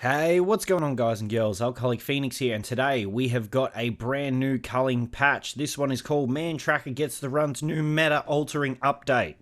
Hey, what's going on guys and girls? Alcoholic Phoenix here, and today we have got a brand new culling patch. This one is called Man Tracker Gets the Run's new meta altering update.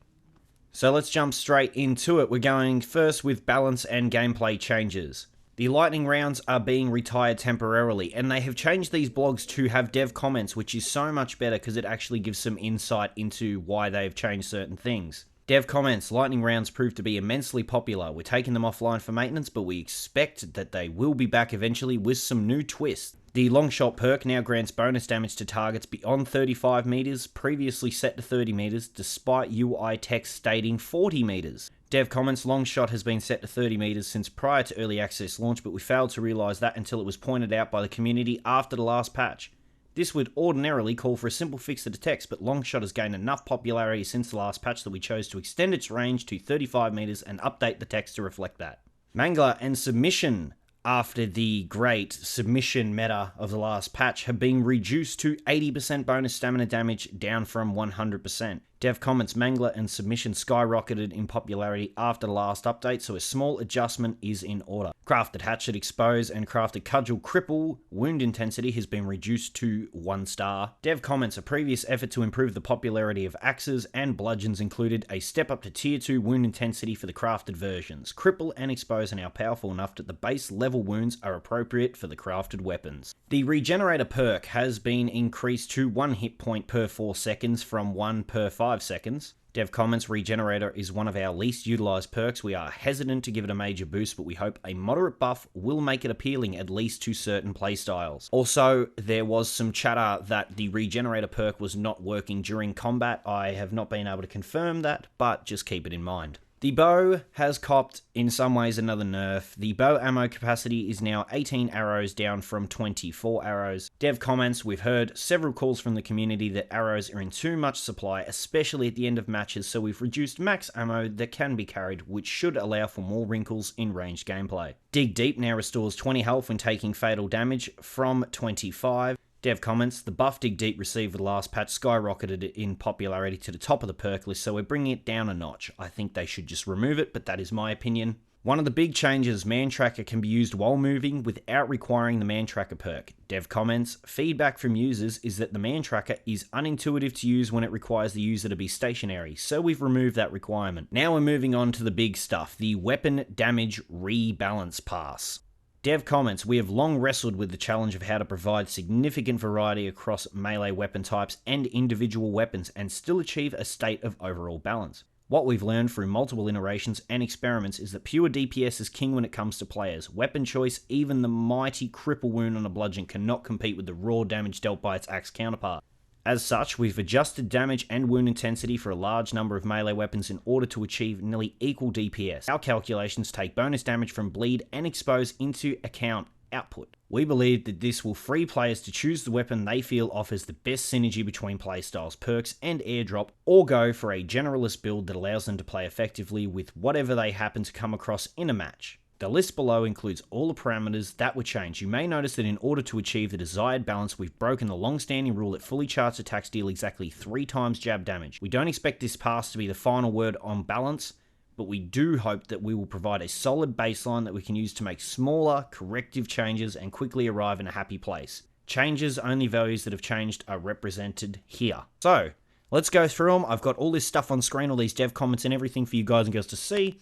So let's jump straight into it. We're going first with balance and gameplay changes. The lightning rounds are being retired temporarily, and they have changed these blogs to have dev comments, which is so much better because it actually gives some insight into why they've changed certain things. Dev comments, lightning rounds proved to be immensely popular. We're taking them offline for maintenance, but we expect that they will be back eventually with some new twists. The long shot perk now grants bonus damage to targets beyond 35 meters, previously set to 30 meters, despite UI text stating 40 meters. Dev comments, long shot has been set to 30 meters since prior to early access launch, but we failed to realize that until it was pointed out by the community after the last patch. This would ordinarily call for a simple fix to the text, but Longshot has gained enough popularity since the last patch that we chose to extend its range to 35 meters and update the text to reflect that. Mangler and submission after the great submission meta of the last patch have been reduced to 80% bonus stamina damage, down from 100%. Dev comments, Mangler and submission skyrocketed in popularity after the last update, so a small adjustment is in order. Crafted Hatchet Expose and Crafted Cudgel Cripple wound intensity has been reduced to 1 star. Dev comments, a previous effort to improve the popularity of axes and bludgeons included a step up to tier 2 wound intensity for the crafted versions. Cripple and Expose are now powerful enough that the base level wounds are appropriate for the crafted weapons. The Regenerator perk has been increased to 1 hit point per 4 seconds from 1 per 5 seconds. Dev comments, Regenerator is one of our least utilised perks. We are hesitant to give it a major boost, but we hope a moderate buff will make it appealing at least to certain playstyles. Also, there was some chatter that the Regenerator perk was not working during combat. I have not been able to confirm that, but just keep it in mind. The bow has copped, in some ways, another nerf. The bow ammo capacity is now 18 arrows, down from 24 arrows. Dev comments, we've heard several calls from the community that arrows are in too much supply, especially at the end of matches, so we've reduced max ammo that can be carried, which should allow for more wrinkles in ranged gameplay. Dig Deep now restores 20 health when taking fatal damage from 25. Dev comments, the buff Dig Deep received with the last patch skyrocketed in popularity to the top of the perk list, so we're bringing it down a notch. I think they should just remove it, but that is my opinion. One of the big changes, Man Tracker can be used while moving without requiring the Man Tracker perk. Dev comments, feedback from users is that the Man Tracker is unintuitive to use when it requires the user to be stationary, so we've removed that requirement. Now we're moving on to the big stuff, the Weapon Damage Rebalance Pass. Dev comments, we have long wrestled with the challenge of how to provide significant variety across melee weapon types and individual weapons and still achieve a state of overall balance. What we've learned through multiple iterations and experiments is that pure DPS is king when it comes to players. Weapon choice, even the mighty cripple wound on a bludgeon cannot compete with the raw damage dealt by its axe counterpart. As such, we've adjusted damage and wound intensity for a large number of melee weapons in order to achieve nearly equal DPS. Our calculations take bonus damage from bleed and expose into account output. We believe that this will free players to choose the weapon they feel offers the best synergy between playstyles, perks, and airdrop, or go for a generalist build that allows them to play effectively with whatever they happen to come across in a match. The list below includes all the parameters that were changed. You may notice that in order to achieve the desired balance, we've broken the long-standing rule that fully charged attacks deal exactly 3 times jab damage. We don't expect this pass to be the final word on balance, but we do hope that we will provide a solid baseline that we can use to make smaller, corrective changes and quickly arrive in a happy place. Changes, only values that have changed are represented here. So, let's go through them. I've got all this stuff on screen, all these dev comments and everything for you guys and girls to see.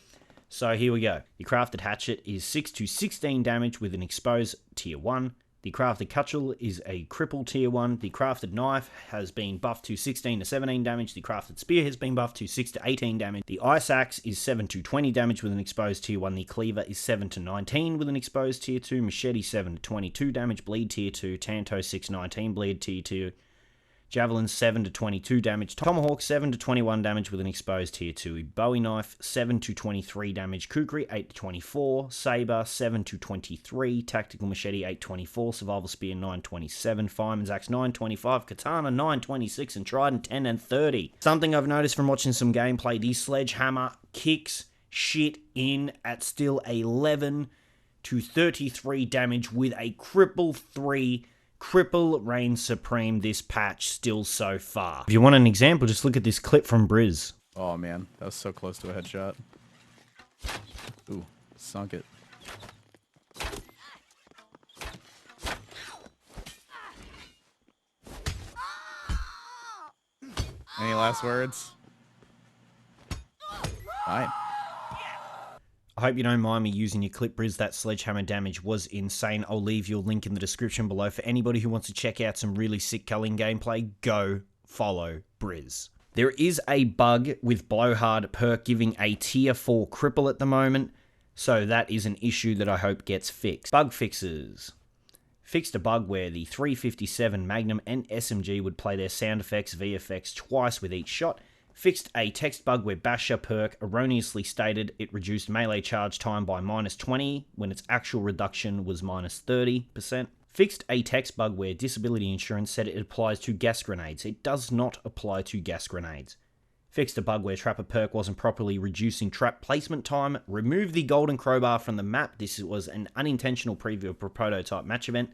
So here we go. The Crafted Hatchet is 6 to 16 damage with an Exposed Tier 1. The Crafted Cudgel is a Cripple Tier 1. The Crafted Knife has been buffed to 16 to 17 damage. The Crafted Spear has been buffed to 6 to 18 damage. The Ice Axe is 7 to 20 damage with an Exposed Tier 1. The Cleaver is 7 to 19 with an Exposed Tier 2. Machete 7 to 22 damage. Bleed Tier 2. Tanto 6 to 19 Bleed Tier 2. Javelin 7 to 22 damage, Tomahawk 7 to 21 damage with an exposed tier 2, Bowie Knife 7 to 23 damage, Kukri 8 to 24, Saber 7 to 23, Tactical Machete 824, Survival Spear 927, Fireman's Axe 925, Katana 926, and Trident 10 and 30. Something I've noticed from watching some gameplay, the Sledgehammer kicks shit in at still 11 to 33 damage with a Cripple 3. Cripple reigns supreme this patch still so far. If you want an example, just look at this clip from Briz. Oh man, that was so close to a headshot. Ooh, sunk it. Any last words? Fine. I hope you don't mind me using your clip, Briz. That sledgehammer damage was insane. I'll leave you a link in the description below for anybody who wants to check out some really sick culling gameplay. Go follow Briz. There is a bug with Blowhard perk giving a tier 4 cripple at the moment, so that is an issue that I hope gets fixed. Bug fixes. Fixed a bug where the 357 Magnum and SMG would play their sound effects, VFX twice with each shot. Fixed a text bug where Basher perk erroneously stated it reduced melee charge time by -20 when its actual reduction was -30%. Fixed a text bug where disability insurance said it applies to gas grenades. It does not apply to gas grenades. Fixed a bug where Trapper perk wasn't properly reducing trap placement time. Removed the golden crowbar from the map. This was an unintentional preview of a prototype match event.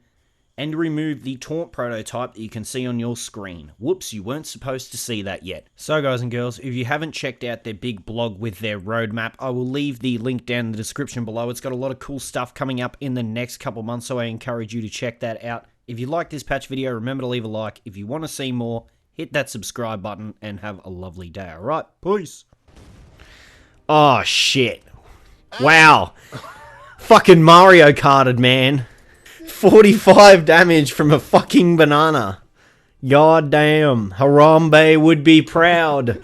And remove the taunt prototype that you can see on your screen. Whoops, you weren't supposed to see that yet. So guys and girls, if you haven't checked out their big blog with their roadmap, I will leave the link down in the description below. It's got a lot of cool stuff coming up in the next couple months, so I encourage you to check that out. If you like this patch video, remember to leave a like. If you want to see more, hit that subscribe button and have a lovely day, alright? Peace. Oh shit. Wow. Fucking Mario Karted, man. 45 damage from a fucking banana. God damn. Harambe would be proud.